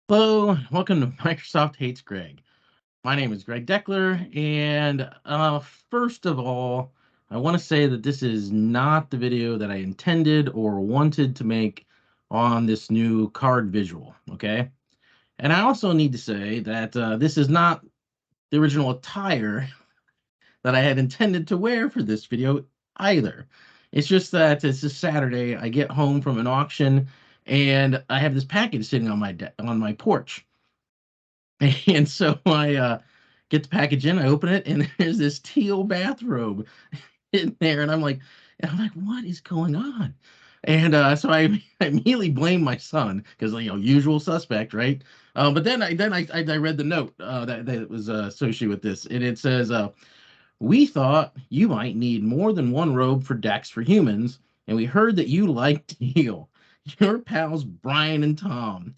Hello, welcome to Microsoft Hates Greg. My name is Greg Deckler, and first of all, I want to say that this is not the video that I intended or wanted to make on this new card visual, okay? And I also need to say that this is not the original attire that I had intended to wear for this video either. It's just that it's a Saturday, I get home from an auction, and I have this package sitting on my porch. And so I get the package in, I open it, and there's this teal bathrobe in there, and I'm like, what is going on? And so I I immediately blame my son because usual suspect, right? But then I read the note that was associated with this, and it says, "We thought you might need more than one robe for decks for humans, and we heard that you like teal. Your pals Brian and Tom."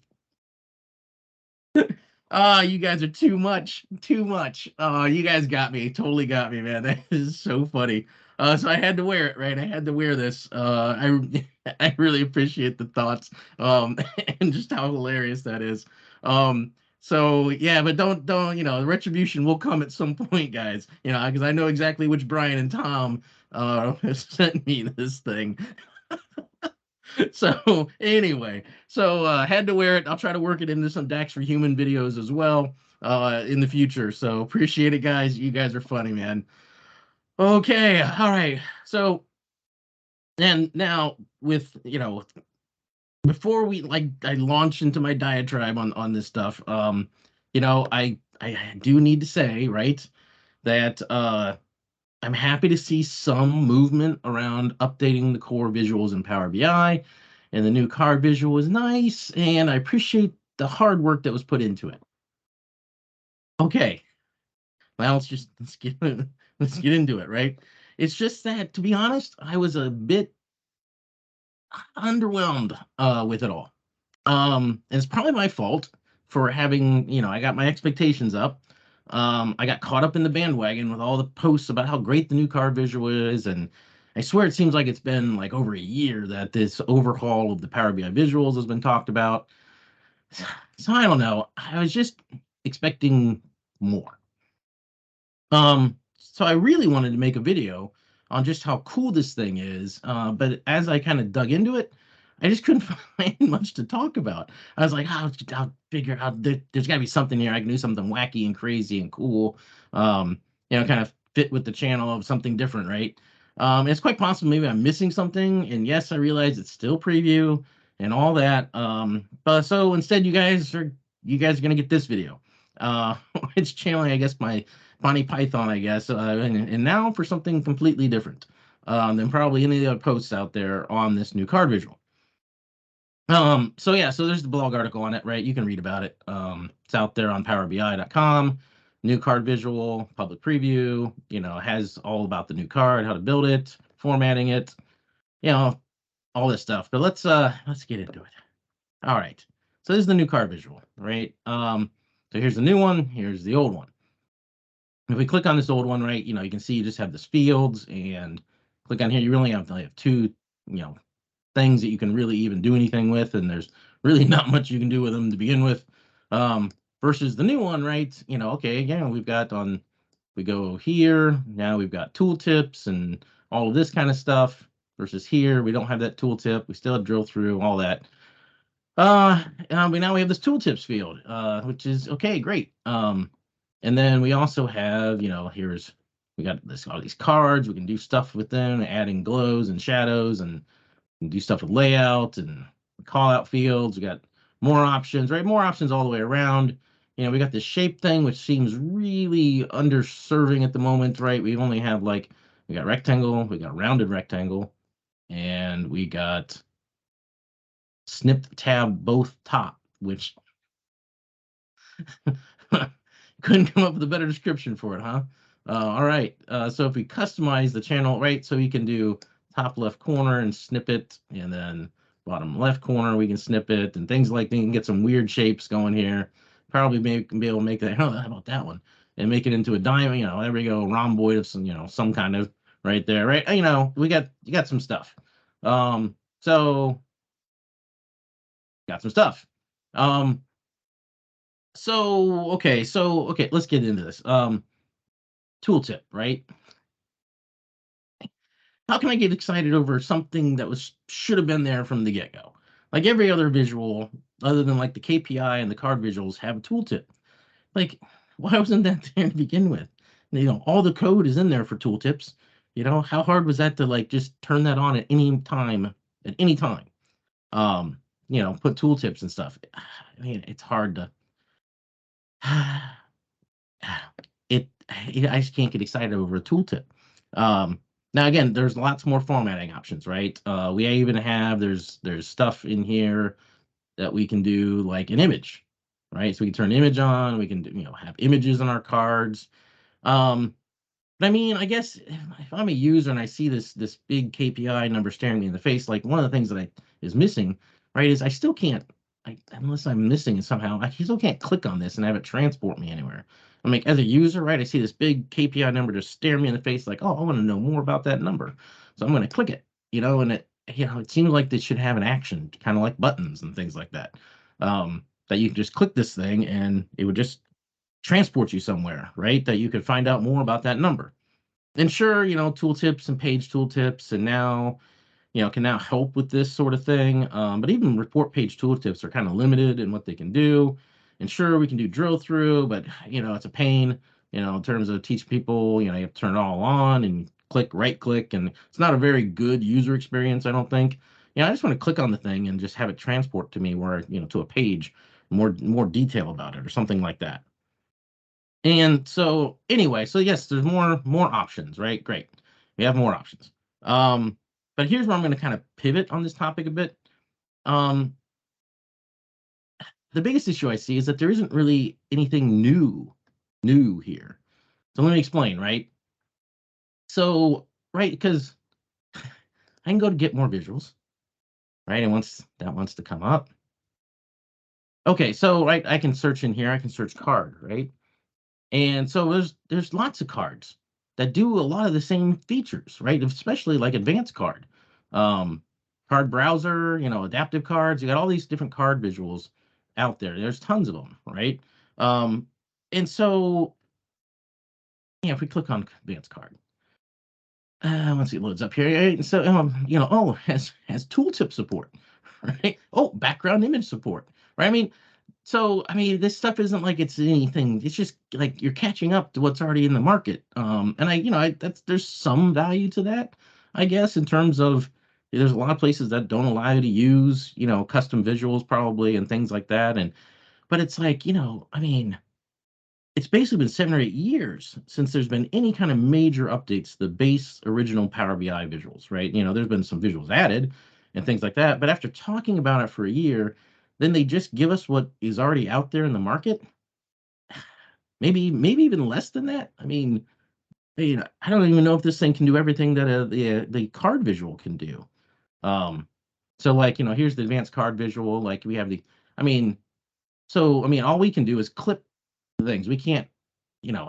Oh, you guys are too much, too much. Oh, you guys got me, totally got me, man. That is so funny. So I had to wear it, right? I had to wear this. I really appreciate the thoughts, and just how hilarious that is. So yeah, but don't the retribution will come at some point, guys. Because I know exactly which Brian and Tom sent me this thing. So anyway, so had to wear it. I'll try to work it into some Dax for Human videos as well in the future. So appreciate it, guys. You guys are funny, man. Okay, all right. So and now with before I launch into my diatribe on this stuff, I do need to say, right, that I'm happy to see some movement around updating the core visuals in Power BI, and the new card visual is nice, and I appreciate the hard work that was put into it. Okay, well, let's get into it, right? It's just that, to be honest, I was a bit underwhelmed with it all. And it's probably my fault for having, I got my expectations up. I got caught up in the bandwagon with all the posts about how great the new car visual is, and I swear it seems like it's been like over a year that this overhaul of the Power BI visuals has been talked about. So I don't know. I was just expecting more. So I really wanted to make a video on just how cool this thing is. But as I kind of dug into it, I just couldn't find much to talk about. I was like, I'll figure out there's got to be something here. I can do something wacky and crazy and cool. Kind of fit with the channel of something different, right? It's quite possible maybe I'm missing something. And yes, I realize it's still preview and all that. But so instead, you guys are gonna get this video. It's channeling, I guess, my Bonnie Python, I guess, and now for something completely different than probably any of the other posts out there on this new card visual. So yeah, so there's the blog article on it, right? You can read about it. It's out there on powerbi.com. New card visual, public preview, has all about the new card, how to build it, formatting it, you know, all this stuff. But let's get into it. All right. So this is the new card visual, right? So here's the new one, here's the old one. If we click on this old one, right, you can see you just have this fields, and click on here, you really have two, things that you can really even do anything with, and there's really not much you can do with them to begin with. Versus the new one, right? Okay, yeah, we go here, now we've got tooltips and all of this kind of stuff. Versus here, we don't have that tooltip. We still have drill through, all that. Now we have this tooltips field, which is okay, great. And then we also have, we got all these cards. We can do stuff with them, adding glows and shadows, and do stuff with layout and call out fields. We got more options, right? More options all the way around. We got this shape thing, which seems really underserving at the moment, right? We only have we got rectangle, we got rounded rectangle, and we got snip tab both top, which couldn't come up with a better description for it, huh? All right. So if we customize the channel, right, so we can do top left corner and snip it, and then bottom left corner we can snip it, and things like that. You can get some weird shapes going here. Probably be able to make that. Oh, how about that one? And make it into a diamond. There we go, rhomboid of some kind of right there, right? You got some stuff. So got some stuff. Um, Okay, let's get into this. Tooltip, right? How can I get excited over something that was should have been there from the get-go? Like every other visual, other than like the KPI and the card visuals, have a tooltip. Like, why wasn't that there to begin with? All the code is in there for tooltips. How hard was that to like just turn that on at any time? Um, put tooltips and stuff. I mean, it's hard to I just can't get excited over a tooltip. Now again, there's lots more formatting options, right? We even have there's stuff in here that we can do like an image, right? So we can turn an image on, we can have images on our cards. Um, but I mean, I guess if I'm a user and I see this big KPI number staring me in the face, like one of the things that I is missing, right, is I still can't, unless I'm missing it somehow, I still can't click on this and have it transport me anywhere. I mean, as a user, right, I see this big KPI number just stare me in the face, like, oh, I want to know more about that number, so I'm going to click it, and it seems like they should have an action, kind of like buttons and things like that, that you can just click this thing and it would just transport you somewhere, right? That you could find out more about that number. And sure, tooltips and page tooltips, and now, can now help with this sort of thing. But even report page tooltips are kind of limited in what they can do. And sure, we can do drill through, but it's a pain, in terms of teaching people, you have to turn it all on and right click, and it's not a very good user experience, I don't think. I just want to click on the thing and just have it transport to me where, to a page, more detail about it or something like that. And so anyway, so yes, there's more options, right? Great. We have more options. Um, but here's where I'm going to kind of pivot on this topic a bit. Um, the biggest issue I see is that there isn't really anything new here. So let me explain, right? So, right, because I can go to get more visuals, right? And once that wants to come up. Okay, so right, I can search in here, I can search card, right? And so there's lots of cards that do a lot of the same features, right? Especially like advanced card, um, card browser, adaptive cards. You got all these different card visuals out there. There's tons of them, right? Um, and so if we click on advanced card, let's see, it loads up here. Right? So oh, has tooltip support, right? Oh, background image support, right? I mean, this stuff isn't like it's anything. It's just like you're catching up to what's already in the market. And there's some value to that, I guess, in terms of there's a lot of places that don't allow you to use, custom visuals probably and things like that. But it's like, I mean, it's basically been 7 or 8 years since there's been any kind of major updates to the base original Power BI visuals, right? There's been some visuals added and things like that. But after talking about it for a year, then they just give us what is already out there in the market. Maybe even less than that. I don't even know if this thing can do everything that the card visual can do. Um, so like, here's the advanced card visual. Like we have I mean, all we can do is clip things. We can't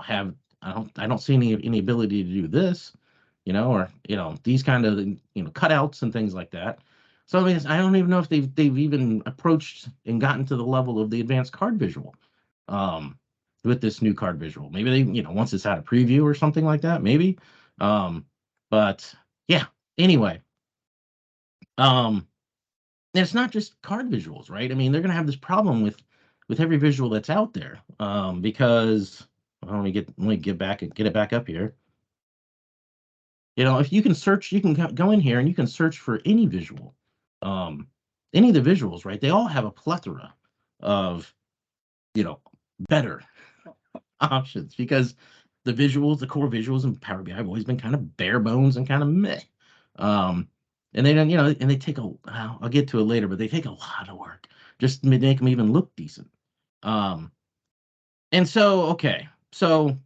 have I don't see any ability to do this, or these kind of cutouts and things like that. So I don't even know if they've even approached and gotten to the level of the advanced card visual um with this new card visual. Maybe they, once it's out of preview or something like that, maybe. Um, but yeah, anyway, um, and it's not just card visuals, right? I mean, they're gonna have this problem with every visual that's out there. Because well, let me get it back up here. If you can search, you can go in here and you can search for any visual. Um, any of the visuals, right? They all have a plethora of, you know, better options because the core visuals in Power BI have always been kind of bare bones and kind of meh. Um, and they don't, and they take I'll get to it later, but they take a lot of work just to make them even look decent. Um, and so, okay, so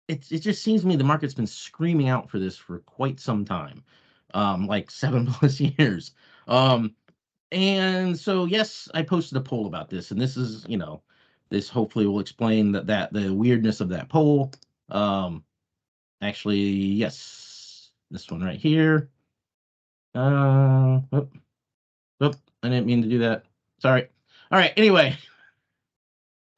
it just seems to me the market's been screaming out for this for quite some time, like 7 plus years. Um, and so yes, I posted a poll about this, and this is, this hopefully will explain that the weirdness of that poll. Actually, yes, this one right here. Oop, oop, I didn't mean to do that. Sorry. All right. Anyway,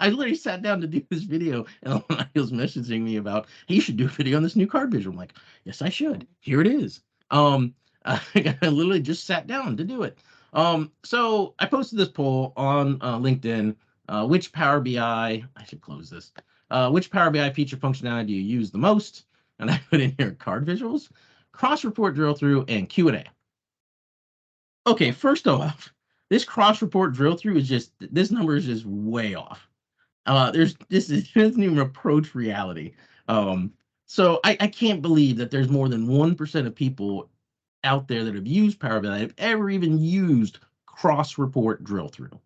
I literally sat down to do this video, and he was messaging me about, hey, you should do a video on this new card visual. I'm like, yes, I should. Here it is. I literally just sat down to do it. So I posted this poll on LinkedIn. Which Power BI, I should close this. Which Power BI feature functionality do you use the most? And I put in here card visuals, cross report drill through, and Q&A. Okay, first off, this cross report drill through is just, this number is just way off. This doesn't even approach reality. Um, so I can't believe that there's more than 1% of people out there that have used Power BI that have ever even used cross report drill through.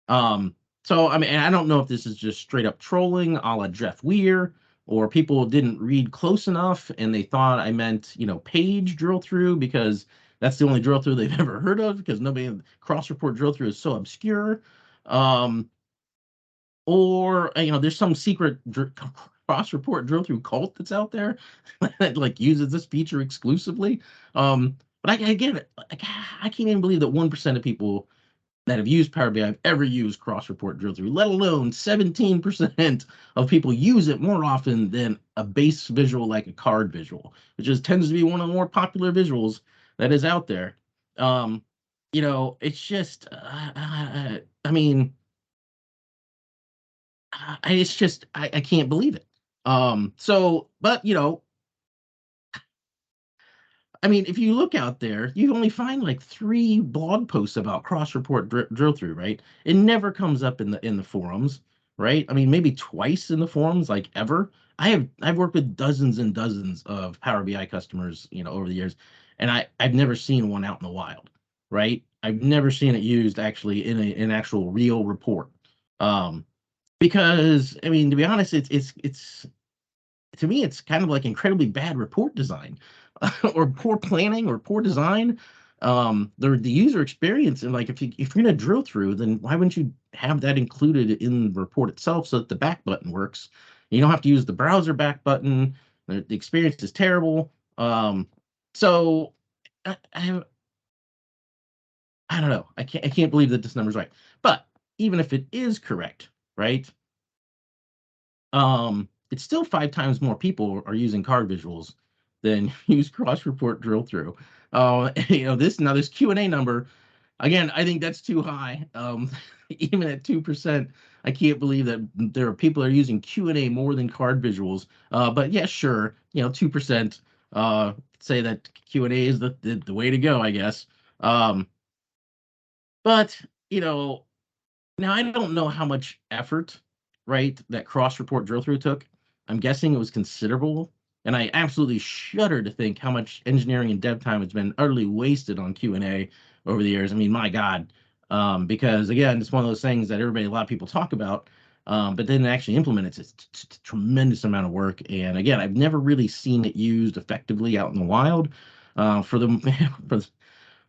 Um, so I mean, I don't know if this is just straight up trolling, a la Jeff Weir, or people didn't read close enough and they thought I meant, page drill through because that's the only drill through they've ever heard of because nobody cross report drill through is so obscure. Um, or there's some secret cross report drill through cult that's out there that like uses this feature exclusively. But I get it. I can't even believe that 1% of people that have used Power BI have ever used cross report drill through, let alone 17% of people use it more often than a base visual like a card visual, which just tends to be one of the more popular visuals that is out there. um it's just I mean, it's just I can't believe it. But I mean, if you look out there, you only find like 3 blog posts about cross-report drill through, right? It never comes up in the forums, right? I mean, maybe twice in the forums, like ever. I've worked with dozens and dozens of Power BI customers, over the years, and I've never seen one out in the wild, right? I've never seen it used actually in an actual real report. Um, because I mean, to be honest, it's to me, it's kind of like incredibly bad report design, or poor planning, or poor design. The user experience, and like if you're gonna drill through, then why wouldn't you have that included in the report itself so that the back button works? You don't have to use the browser back button. The experience is terrible. So I I don't know. I can't believe that this number's right. But even if it is correct, right? It's still 5 times more people are using card visuals than use cross report drill through. This Q&A number, again, I think that's too high. Even at 2%, I can't believe that there are people that are using Q&A more than card visuals. But yeah, sure, 2% say that Q&A is the way to go, I guess. Um, but you know, now, I don't know how much effort, right, that cross report drill through took. I'm guessing it was considerable. And I absolutely shudder to think how much engineering and dev time has been utterly wasted on Q&A over the years. I mean, my God. Because again, it's one of those things that a lot of people talk about, but then actually implement it. It's a tremendous amount of work. And again, I've never really seen it used effectively out in the wild. For the for a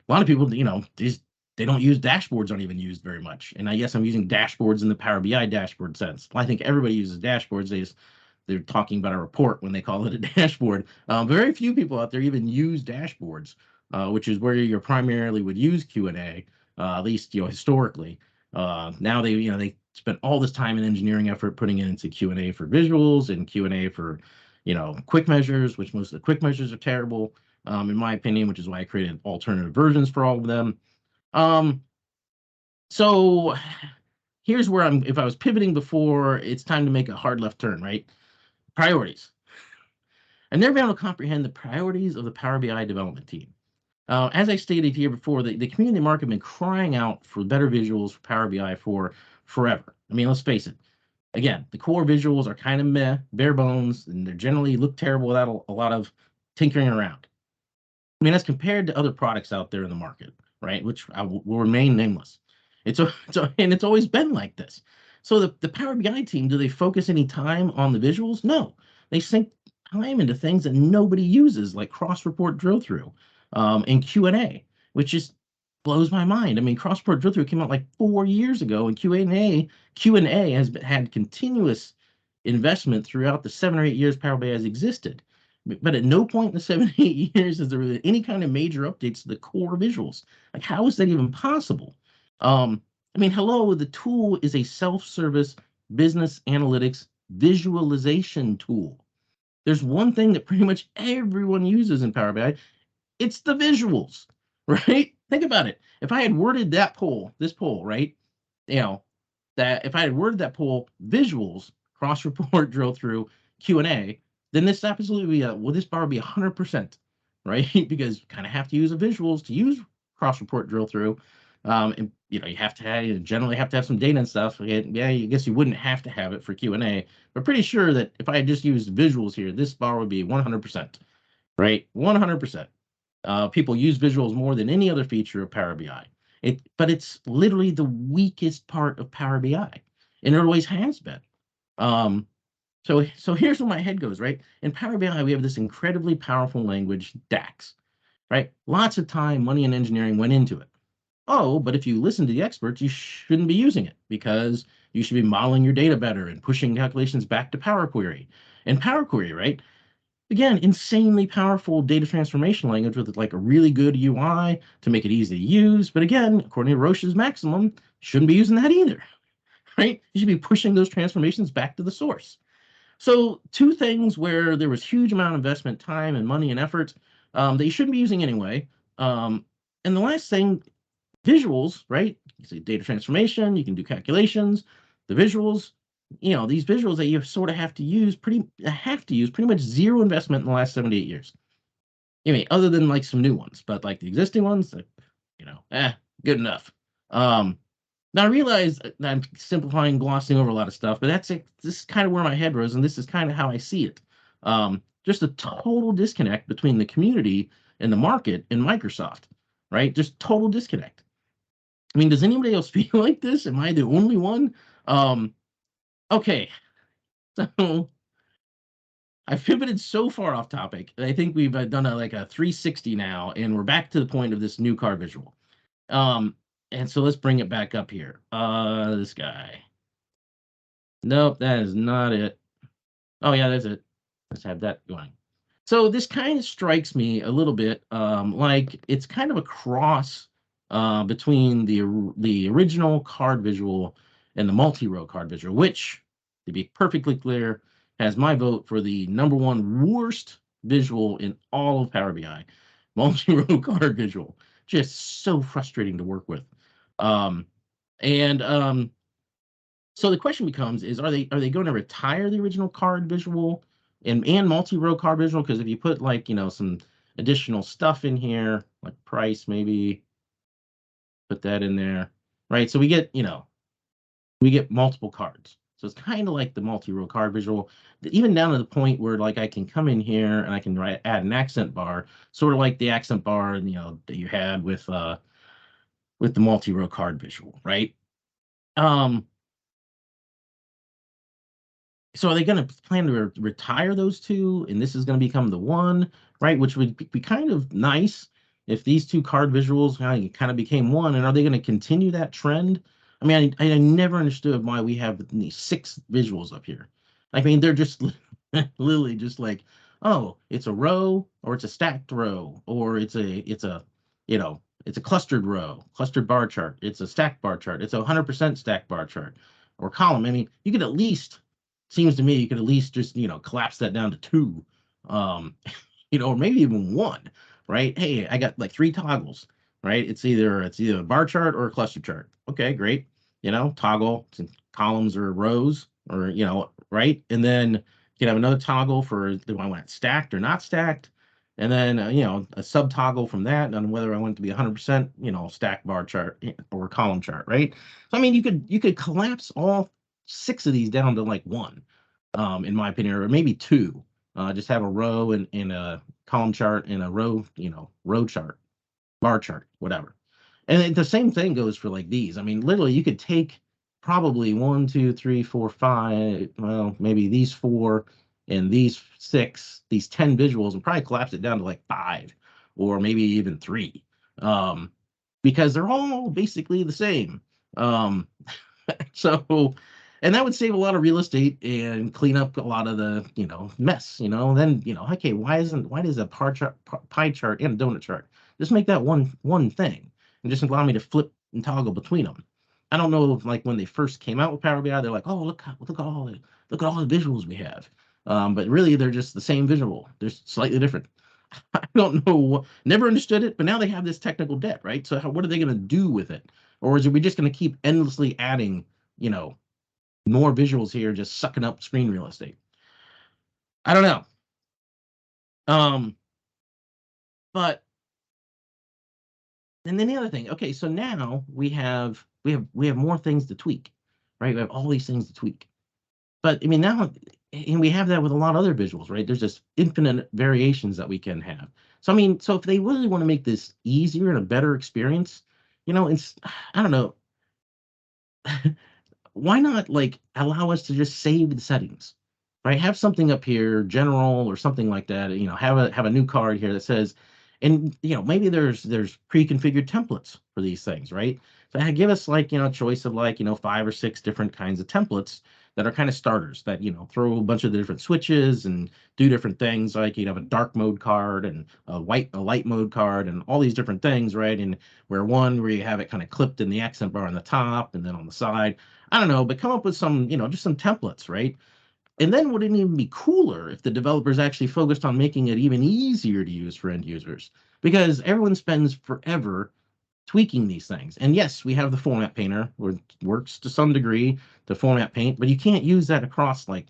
lot of people, they don't use dashboards, aren't even used very much. And I guess I'm using dashboards in the Power BI dashboard sense. I think everybody uses dashboards. They're talking about a report when they call it a dashboard. Very few people out there even use dashboards, which is where you primarily would use Q&A, at least historically. Now they spent all this time and engineering effort putting it into Q&A for visuals and Q&A for quick measures, which most of the quick measures are terrible, in my opinion, which is why I created alternative versions for all of them. Um, so here's where if I was pivoting before, it's time to make a hard left turn, right? Priorities. I've never been able to comprehend the priorities of the Power BI development team. As I stated here before, the community market have been crying out for better visuals for Power BI for forever. I mean, let's face it. Again, the core visuals are kind of meh, bare bones, and they generally look terrible without a lot of tinkering around. I mean, as compared to other products out there in the market, right? Which will remain nameless. And it's always been like this. So the Power BI team, do they focus any time on the visuals? No, they sink time into things that nobody uses, like cross-report drill through, and Q&A, which just blows my mind. I mean, cross-report drill through came out like 4 years ago, and Q&A had continuous investment throughout the 7 or 8 years Power BI has existed. But at no point in the 7 8 years has there been any kind of major updates to the core visuals. Like, how is that even possible? Um, I mean, hello, the tool is a self-service business analytics visualization tool. There's one thing that pretty much everyone uses in Power BI. It's the visuals, right? Think about it. If I had worded this poll, right? You know, that if I had worded that poll visuals, cross report, drill through, Q&A, then this absolutely this bar would be 100%, right? Because you kind of have to use the visuals to use cross report, drill through. And you have to you generally have to have some data and stuff. Yeah, I guess you wouldn't have to have it for Q&A, but pretty sure that if I had just used visuals here, this bar would be 100%, right? 100%. People use visuals more than any other feature of Power BI. But it's literally the weakest part of Power BI, and it always has been. Um, so here's where my head goes, right? In Power BI, we have this incredibly powerful language, DAX, right? Lots of time, money, and engineering went into it. Oh, but if you listen to the experts, you shouldn't be using it because you should be modeling your data better and pushing calculations back to Power Query. And Power Query, right? Again, insanely powerful data transformation language with like a really good UI to make it easy to use. But again, according to Roche's maximum, shouldn't be using that either, right? You should be pushing those transformations back to the source. So two things where there was huge amount of investment, time and money and effort that you shouldn't be using anyway. And the last thing, visuals, right? You see data transformation, you can do calculations, the visuals, these visuals that you sort of have to use pretty much zero investment in the last 7 to 8 years. Anyway, other than like some new ones, but like the existing ones, good enough. Now I realize that I'm simplifying, glossing over a lot of stuff, but this is kind of where my head was, and this is kind of how I see it. Just a total disconnect between the community and the market in Microsoft, right? Just total disconnect. I mean, does anybody else feel like this? Am I the only one? Okay, so I pivoted so far off topic. I think we've done like a 360 now, and we're back to the point of this new card visual. And so let's bring it back up here. This guy. Nope, that is not it. Oh yeah, that's it. Let's have that going. So this kind of strikes me a little bit like it's kind of a cross between the original card visual and the multi-row card visual, which, to be perfectly clear, has my vote for the #1 worst visual in all of Power BI. Multi-row card visual, just so frustrating to work with. And So the question becomes: are they going to retire the original card visual and multi-row card visual? Because if you put like some additional stuff in here, like price, maybe put that in there, right? So we get multiple cards. So it's kind of like the multi-row card visual, even down to the point where like I can come in here and I can add an accent bar, sort of like the accent bar that you had with the multi-row card visual, right? Um, So are they going to plan to retire those two, and this is going to become the one, right? Which would be kind of nice if these two card visuals kind of became one. And are they going to continue that trend? I mean, I never understood why we have these 6 visuals up here. I mean, they're just literally just like, oh, it's a row, or it's a stacked row, or it's a clustered row, clustered bar chart. It's a stacked bar chart. It's a 100% stacked bar chart, or column. I mean, you could at least seems to me you could at least just collapse that down to 2, um or maybe even 1, right? Hey, I got like 3 toggles, right? It's either a bar chart or a cluster chart. Okay, great. Toggle columns or rows, or right? And then you can have another toggle for do I want it stacked or not stacked, and then a sub toggle from that on whether I want it to be 100% stack bar chart or column chart, right? So I mean, you could collapse all 6 of these down to like 1, in my opinion, or maybe 2. Just have a row and a column chart and a row chart, bar chart, whatever. And the same thing goes for like these. I mean, literally, you could take probably 1, 2, 3, 4, 5, well, maybe these 4 and these 6, these 10 visuals, and probably collapse it down to like 5 or maybe even 3, because they're all basically the same. Um, so, and that would save a lot of real estate and clean up a lot of the, mess, then, okay, why does a pie chart and a donut chart just make that one thing and just allow me to flip and toggle between them? I don't know if like when they first came out with Power BI, they're like, oh look at all the visuals we have. But really they're just the same visual. They're slightly different. I don't know. Never understood it, but now they have this technical debt, right? So what are they going to do with it? Or is it we just going to keep endlessly adding, you know, more visuals here, just sucking up screen real estate? I don't know. Um, but and then the other thing, okay, so now we have more things to tweak, right? We have all these things to tweak. But I mean now, and we have that with a lot of other visuals, right? There's just infinite variations that we can have. So I mean, so if they really want to make this easier and a better experience, it's I don't know, why not like allow us to just save the settings, right? Have something up here, general or something like that. Have a new card here that says, and maybe there's pre-configured templates for these things, right? So give us like a choice of like 5 or 6 different kinds of templates that are kind of starters that throw a bunch of the different switches and do different things. Like you'd have a dark mode card and a light mode card and all these different things, right? And where you have it kind of clipped in the accent bar on the top and then on the side. I don't know, but come up with some, just some templates, right? And then wouldn't it even be cooler if the developers actually focused on making it even easier to use for end users? Because everyone spends forever tweaking these things. And yes, we have the format painter, which works to some degree to format paint, but you can't use that across like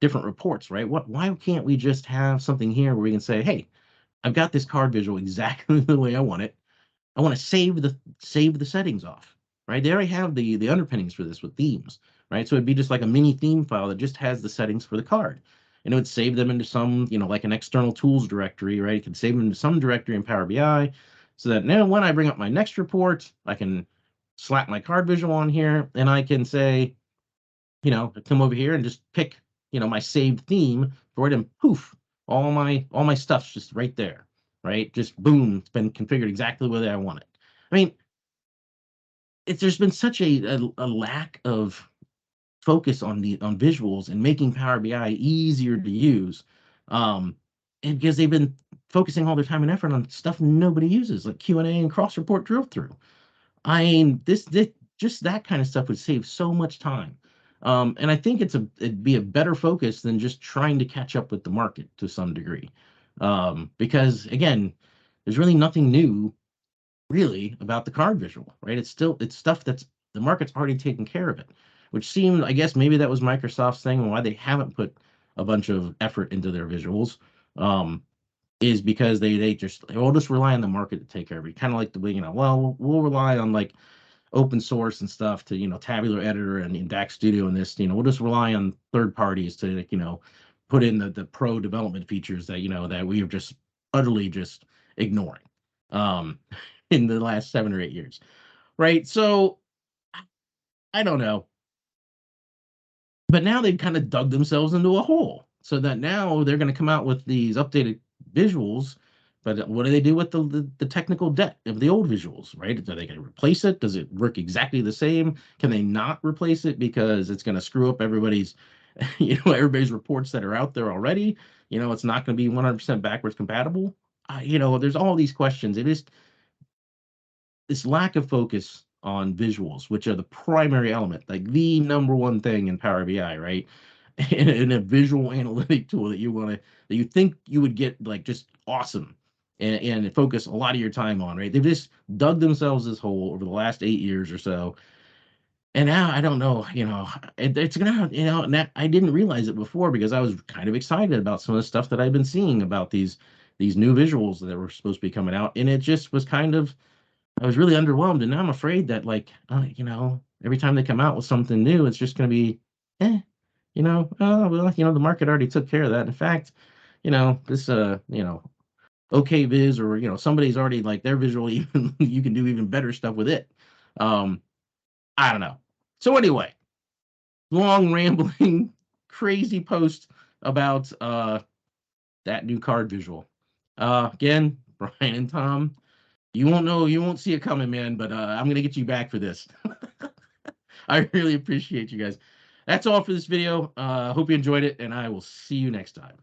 different reports, right? Why can't we just have something here where we can say, hey, I've got this card visual exactly the way I want it. I want to save the settings off, right? They already have the underpinnings for this with themes, right? So it'd be just like a mini theme file that just has the settings for the card, and it would save them into some, like an external tools directory, right? It could save them into some directory in Power BI, so that now when I bring up my next report, I can slap my card visual on here, and I can say, come over here and just pick, my saved theme for it, and poof, all my stuff's just right there, right? Just boom, it's been configured exactly the way I want it. I mean, there's been such a lack of focus on visuals and making Power BI easier to use, um, and because they've been focusing all their time and effort on stuff nobody uses, like Q&A and cross report drill through. I mean, this just that kind of stuff would save so much time. And I think it'd be a better focus than just trying to catch up with the market to some degree. Because again, there's really nothing new really about the card visual, right? It's stuff that's the market's already taken care of it, which seemed, I guess maybe that was Microsoft's thing and why they haven't put a bunch of effort into their visuals. Um, is because they'll just rely on the market to take care of it. Kind of like the way, well, we'll rely on like open source and stuff to, Tabular Editor and in DAX Studio and this, we'll just rely on third parties to, put in the pro development features that, that we are just utterly just ignoring in the last 7 or 8 years. Right. So I don't know. But now they've kind of dug themselves into a hole so that now they're going to come out with these updated visuals. But what do they do with the technical debt of the old visuals, right? Are they going to replace it? Does it work exactly the same? Can they not replace it because it's going to screw up everybody's, everybody's reports that are out there already? It's not going to be 100% backwards compatible. There's all these questions. It is this lack of focus on visuals, which are the primary element, like the number one thing in Power BI, right? In a visual analytic tool that you think you would get like just awesome and focus a lot of your time on, right? They've just dug themselves this hole over the last 8 years or so. And now I don't know, it's gonna, and that, I didn't realize it before because I was kind of excited about some of the stuff that I've been seeing about these new visuals that were supposed to be coming out, and it just was kind of I was really underwhelmed, and now I'm afraid that like every time they come out with something new, it's just going to be, oh well, the market already took care of that. In fact, this OK Viz or somebody's already like their visual even you can do even better stuff with it. Um, I don't know. So anyway, long rambling, crazy post about that new card visual. Again, Brian and Tom. You won't see it coming, man, but I'm gonna get you back for this. I really appreciate you guys. That's all for this video. Hope you enjoyed it, and I will see you next time.